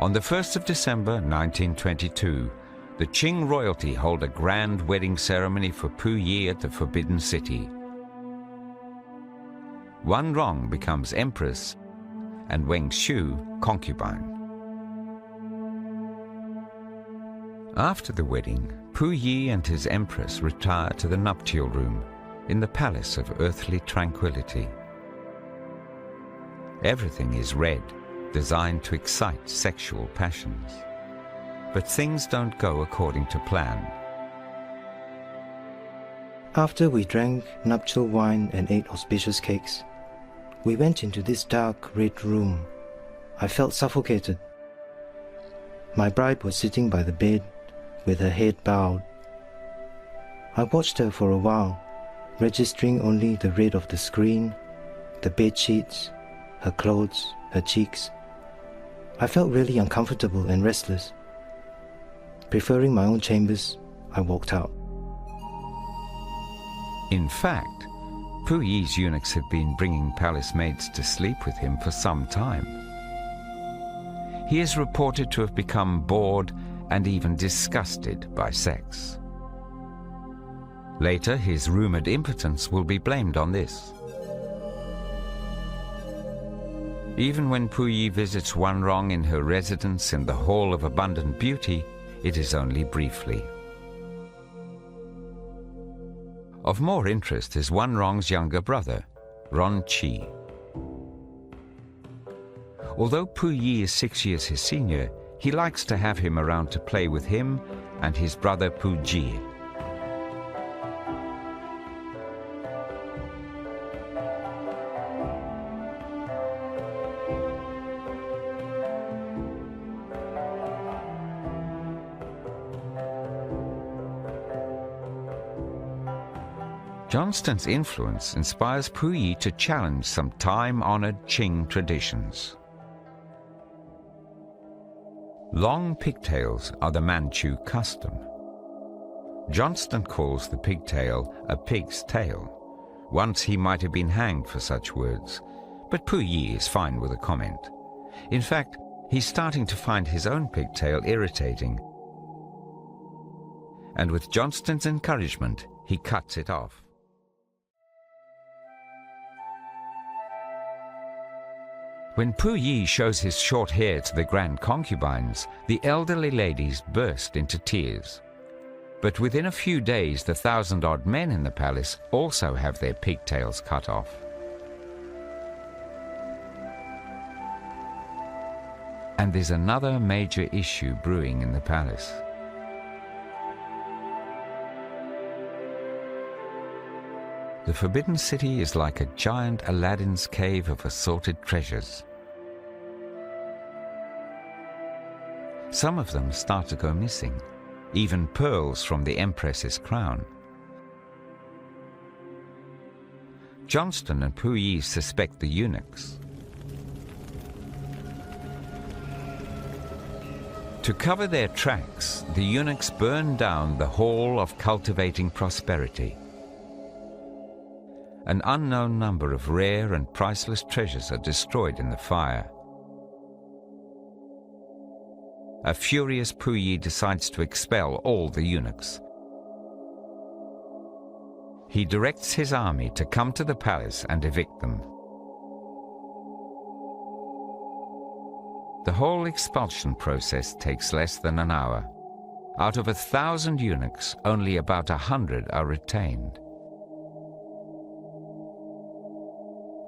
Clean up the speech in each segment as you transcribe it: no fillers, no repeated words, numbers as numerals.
On the 1st of December 1922, the Qing royalty hold a grand wedding ceremony for Puyi at the Forbidden City. Wanrong becomes empress and Wengshu concubine. After the wedding, Puyi and his empress retire to the nuptial room in the palace of earthly tranquility. Everything is red, designed to excite sexual passions. But things don't go according to plan. After we drank nuptial wine and ate auspicious cakes, we went into this dark red room. I felt suffocated. My bride was sitting by the bed with her head bowed. I watched her for a while, registering only the red of the screen, the bed sheets, her clothes, her cheeks. I felt really uncomfortable and restless. Preferring my own chambers, I walked out. In fact, Puyi's eunuchs had been bringing palace maids to sleep with him for some time. He is reported to have become bored and even disgusted by sex. Later, his rumored impotence will be blamed on this. Even when Puyi visits Wanrong in her residence in the Hall of Abundant Beauty, it is only briefly. Of more interest is Wanrong's younger brother, Ron Chi. Although Puyi is 6 years his senior, he likes to have him around to play with him and his brother Puji. Johnston's influence inspires Puyi to challenge some time-honored Qing traditions. Long pigtails are the Manchu custom. Johnston calls the pigtail a pig's tail. Once he might have been hanged for such words, but Puyi is fine with the comment. In fact, he's starting to find his own pigtail irritating. And with Johnston's encouragement, he cuts it off. When Puyi shows his short hair to the grand concubines, the elderly ladies burst into tears. But within a few days, the 1,000-odd men in the palace also have their pigtails cut off. And there's another major issue brewing in the palace. The Forbidden City is like a giant Aladdin's cave of assorted treasures. Some of them start to go missing, even pearls from the Empress's crown. Johnston and Puyi suspect the eunuchs. To cover their tracks, the eunuchs burn down the Hall of Cultivating Prosperity. An unknown number of rare and priceless treasures are destroyed in the fire. A furious Puyi decides to expel all the eunuchs. He directs his army to come to the palace and evict them. The whole expulsion process takes less than an hour. Out of 1,000 eunuchs, only about 100 are retained.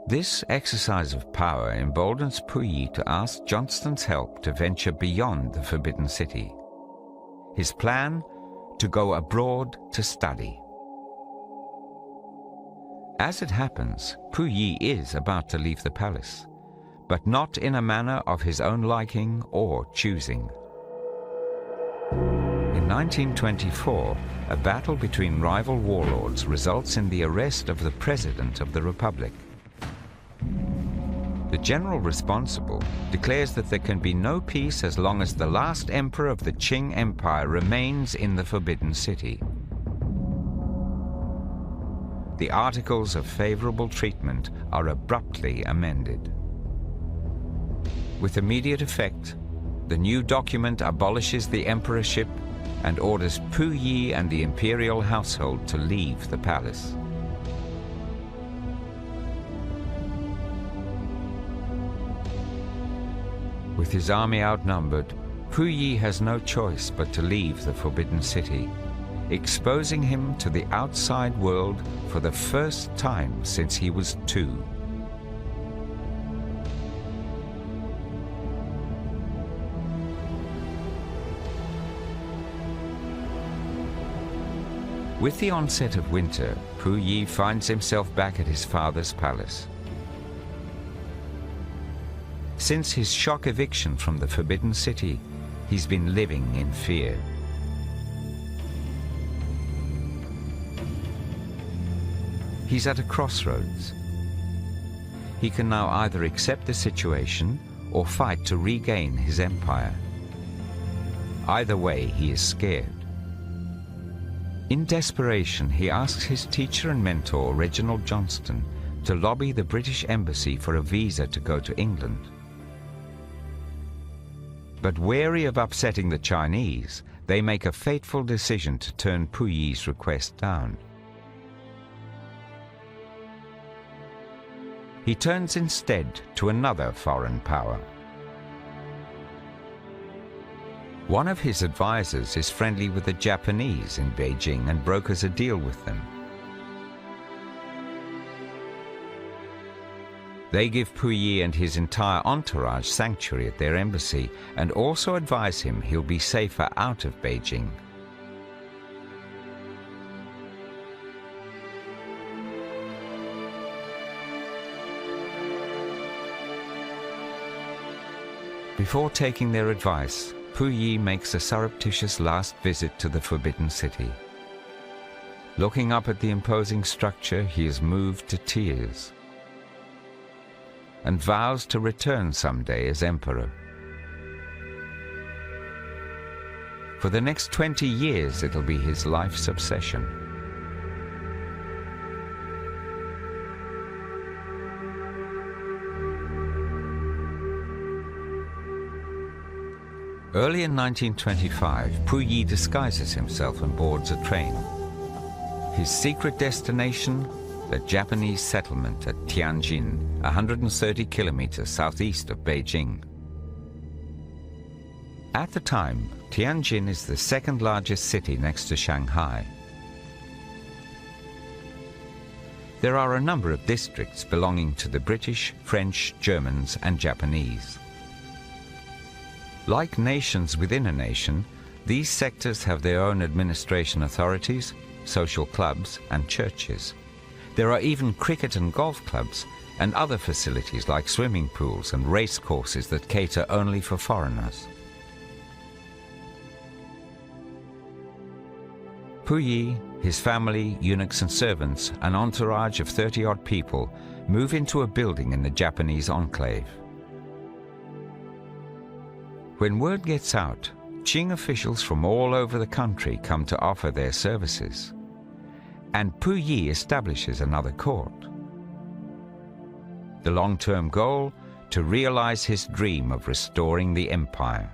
This exercise of power emboldens Puyi to ask Johnston's help to venture beyond the Forbidden City. His plan? To go abroad to study. As it happens, Puyi is about to leave the palace, but not in a manner of his own liking or choosing. In 1924, a battle between rival warlords results in the arrest of the President of the Republic. The general responsible declares that there can be no peace as long as the last emperor of the Qing Empire remains in the Forbidden City. The articles of favorable treatment are abruptly amended. With immediate effect, The new document abolishes the emperorship and orders Puyi and the imperial household to leave the palace. With his army outnumbered, Puyi has no choice but to leave the Forbidden City, exposing him to the outside world for the first time since he was 2. With the onset of winter, Puyi finds himself back at his father's palace. Since his shock eviction from the Forbidden City, he's been living in fear. He's at a crossroads. He can now either accept the situation or fight to regain his empire. Either way, he is scared. In desperation, he asks his teacher and mentor, Reginald Johnston, to lobby the British Embassy for a visa to go to England. But wary of upsetting the Chinese, they make a fateful decision to turn Puyi's request down. He turns instead to another foreign power. One of his advisors is friendly with the Japanese in Beijing and brokers a deal with them. They give Puyi and his entire entourage sanctuary at their embassy and also advise him he'll be safer out of Beijing. Before taking their advice, Puyi makes a surreptitious last visit to the Forbidden City. Looking up at the imposing structure, he is moved to tears and vows to return someday as emperor. For the next 20 years, it'll be his life's obsession. Early in 1925, Puyi disguises himself and boards a train. His secret destination, the Japanese settlement at Tianjin, 130 kilometers southeast of Beijing. At the time, Tianjin is the second largest city next to Shanghai. There are a number of districts belonging to the British, French, Germans, and Japanese. Like nations within a nation, these sectors have their own administration authorities, social clubs, and churches. There are even cricket and golf clubs and other facilities like swimming pools and race courses that cater only for foreigners. Puyi, his family, eunuchs and servants, an entourage of 30-odd people, move into a building in the Japanese enclave. When word gets out, Qing officials from all over the country come to offer their services, and Puyi establishes another court. The long-term goal, to realize his dream of restoring the empire.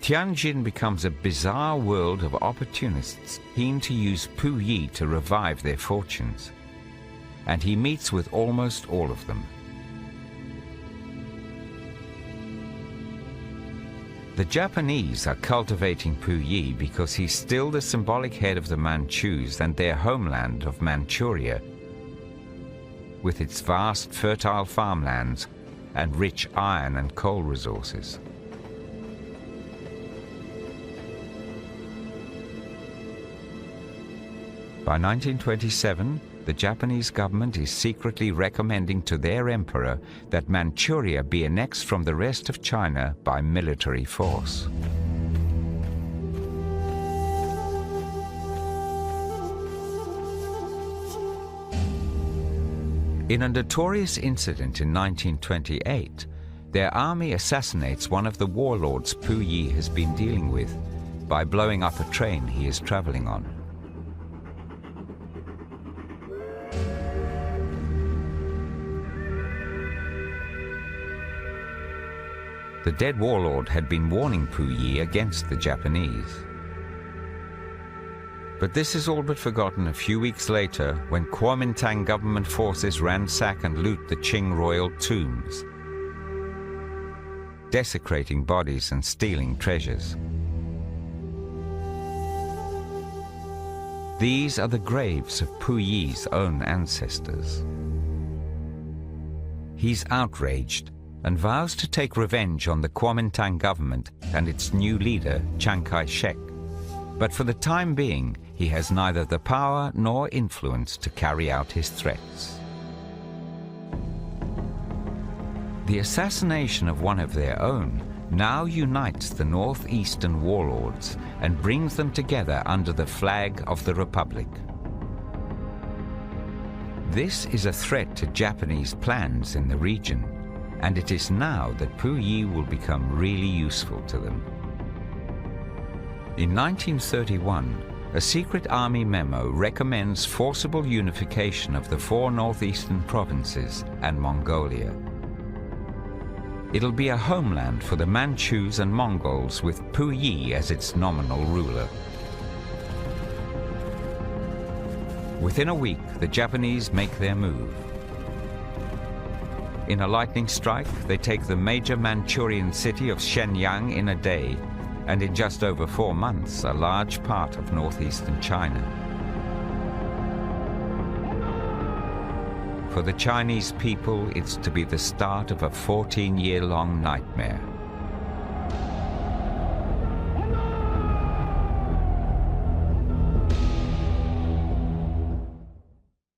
Tianjin becomes a bizarre world of opportunists keen to use Puyi to revive their fortunes, and he meets with almost all of them. The Japanese are cultivating Puyi because he's still the symbolic head of the Manchus and their homeland of Manchuria, with its vast fertile farmlands and rich iron and coal resources. By 1927, the Japanese government is secretly recommending to their emperor that Manchuria be annexed from the rest of China by military force. In a notorious incident in 1928, their army assassinates one of the warlords Puyi has been dealing with by blowing up a train he is traveling on. The dead warlord had been warning Puyi against the Japanese. But this is all but forgotten a few weeks later when Kuomintang government forces ransack and loot the Qing royal tombs, desecrating bodies and stealing treasures. These are the graves of Puyi's own ancestors. He's outraged and vows to take revenge on the Kuomintang government and its new leader, Chiang Kai-shek. But for the time being, he has neither the power nor influence to carry out his threats. The assassination of one of their own now unites the northeastern warlords and brings them together under the flag of the Republic. This is a threat to Japanese plans in the region, and it is now that Puyi will become really useful to them. In 1931, a secret army memo recommends forcible unification of the 4 northeastern provinces and Mongolia. It'll be a homeland for the Manchus and Mongols with Puyi as its nominal ruler. Within a week, the Japanese make their move. In a lightning strike, they take the major Manchurian city of Shenyang in a day, and in just over 4 months, a large part of northeastern China. For the Chinese people, it's to be the start of a 14-year-long nightmare.